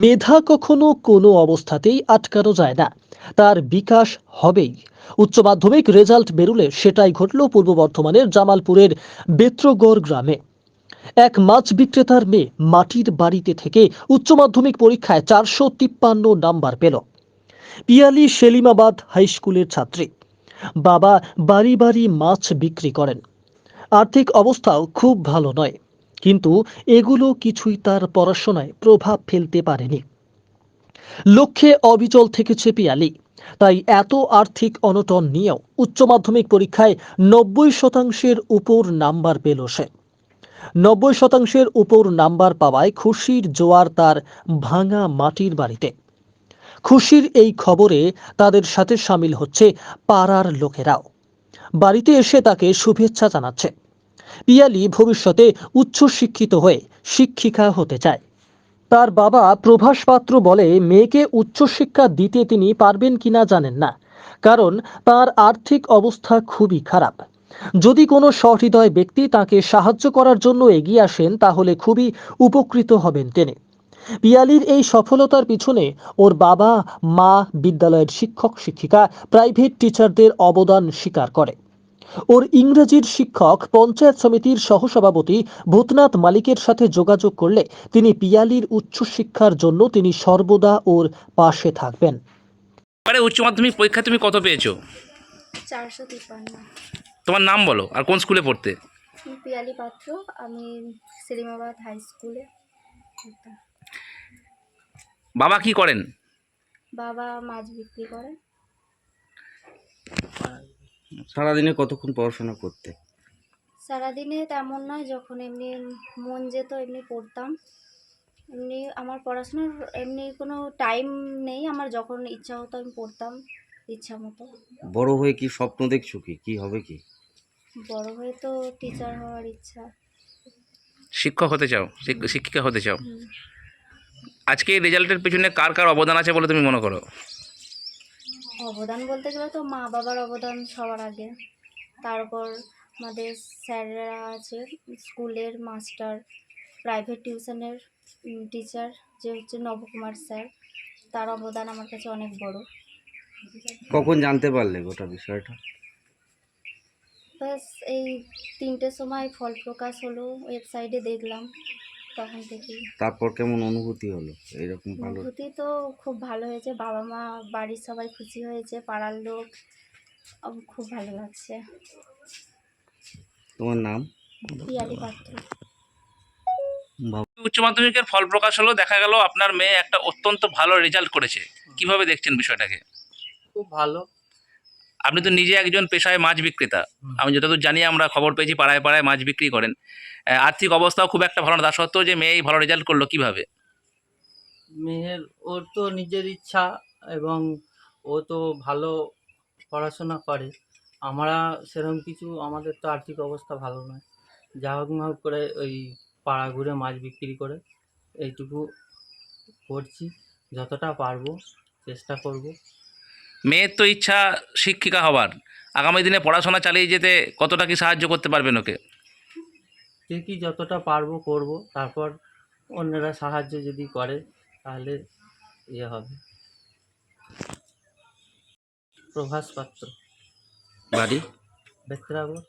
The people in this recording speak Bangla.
মেধা কখনো কোনো অবস্থাতেই আটকানো যায় না, তার বিকাশ হবেই। উচ্চ মাধ্যমিক রেজাল্ট বেরুলে সেটাই ঘটল পূর্ব বর্ধমানের জামালপুরের বেত্রগড় গ্রামে। এক মাছ বিক্রেতার মেয়ে মাটির বাড়িতে থেকে উচ্চ মাধ্যমিক পরীক্ষায় 453 নাম্বার পেল। পিয়ালি সেলিমাবাদ হাই স্কুলের ছাত্রী। বাবা বাড়ি বাড়ি মাছ বিক্রি করেন, আর্থিক অবস্থাও খুব ভালো নয়, কিন্তু এগুলো কিছুই তার পড়াশোনায় প্রভাব ফেলতে পারেনি। লক্ষ্যে অবিচল থেকেছে পিয়ালি, তাই এত আর্থিক অনটন নিয়েও উচ্চ মাধ্যমিক পরীক্ষায় 90% উপর নাম্বার পেল সে। 90% উপর নাম্বার পাওয়ায় খুশির জোয়ার তার ভাঙা মাটির বাড়িতে। খুশির এই খবরে তাদের সাথে সামিল হচ্ছে পাড়ার লোকেরাও। বাড়িতে এসে তাকে শুভেচ্ছা জানাচ্ছে। পিয়ালি ভবিষ্যতে উচ্চশিক্ষিত হয়ে শিক্ষিকা হতে চায়। তার বাবা প্রভাস পাত্র বলে, মেয়েকে উচ্চশিক্ষা দিতে তিনি পারবেন কিনা জানেন না, কারণ তার আর্থিক অবস্থা খুবই খারাপ। যদি কোনো সহৃদয় ব্যক্তি তাকে সাহায্য করার জন্য এগিয়ে আসেন তাহলে খুবই উপকৃত হবেন তিনি। পিয়ালির এই সফলতার পিছনে ওর বাবা, মা, বিদ্যালয়ের শিক্ষক শিক্ষিকা, প্রাইভেট টিচারদের অবদান স্বীকার করে। ওর ইংরেজির শিক্ষক পঞ্চায়েত সমিতির সহসভাপতি ভূতনাথ মালিকের সাথে যোগাযোগ করলে তিনি পিয়ালির উচ্চশিক্ষার জন্য তিনি সর্বদা ওর পাশে থাকবেন। উচ্চ মাধ্যমিক পরীক্ষা তুমি কত পেয়েছো? 453। তোমার নাম বলো আর কোন স্কুলে পড়তে? পিয়ালি পাত্র, আমি সেলিমাবাদ হাই স্কুলে পড়তাম। বাবা কি করেন? বাবা মাছ বিক্রি করে। সারাদিনে কতক্ষণ পড়াশোনা করতে? সারাদিনে তেমন নয়, যখন এমনি মন যেত এমনি পড়তাম। এমনি আমার পড়াশোনার এমনি কোনো টাইম নেই, আমার যখন ইচ্ছা হতো আমি পড়তাম ইচ্ছা মতো। বড় হয়ে কি স্বপ্ন দেখছো, কি হবে কি? বড় হয়ে তো টিচার হওয়ার ইচ্ছা। শিক্ষক হতে চাও, শিক্ষিকা হতে চাও। হুম। আজকে এই রেজাল্টের পেছনে কার কার অবদান আছে বলে তুমি মনে করো? অবদান বলতে গেলে তো মা বাবার অবদান সবার আগে, তারপর আমাদের স্যাররা আছে, স্কুলের মাস্টার, প্রাইভেট টিউশনের টিচার যে হচ্ছে নবকুমার স্যার, তার অবদান আমার কাছে অনেক বড়। কখন জানতে পারলে গোটা বিষয়টা? ব্যাস এই 3টের সময় ফল প্রকাশ হলো, ওয়েবসাইটে দেখলাম, তখন থেকেই। তারপর কেমন অনুভূতি হলো? এরকম ভালো অনুভূতি তো খুব ভালো হয়েছে, বাবা মা বাড়ির সবাই খুশি হয়েছে, পাড়ার লোক, খুব ভালো লাগছে। তোমার নাম? পিয়ালি পাত্র। উচ্চ মাধ্যমিকের ফল প্রকাশ হলো, দেখা গেল আপনার মেয়ে একটা অত্যন্ত ভালো রেজাল্ট করেছে। কিভাবে দেখছেন বিষয়টাকে? খুব ভালো। আপনি তো নিজে একজন পেশায় মাছ বিক্রেতা। আমি যতদূর জানি, আমরা খবর পেয়েছি পাড়ায় পাড়ায় মাছ বিক্রি করেন। আর্থিক অবস্থাও খুব একটা ভালো না, তা সত্ত্বেও যে মেয়ে ভালো রেজাল্ট করলো কিভাবে? মেয়ের ওর তো নিজের ইচ্ছা, এবং ও তো ভালো পড়াশোনা করে। আমরা সেরকম কিছু, আমাদের তো আর্থিক অবস্থা ভালো নয়। যা হোক না হোক করে ওই পাড়া ঘুরে মাছ বিক্রি করে এইটুকু করছি, যতটা পারবো চেষ্টা করব। মেয়ের তো ইচ্ছা শিক্ষিকা হবার, আগামী দিনে পড়াশোনা চালিয়ে যেতে কতটা কি সাহায্য করতে পারবেন ওকে? দেখি যতটা পারবো করব, তারপর অন্যরা সাহায্য যদি করে তাহলে ইয়ে হবে। প্রভাস পাত্র, বাড়ি? বেত্রাগড়।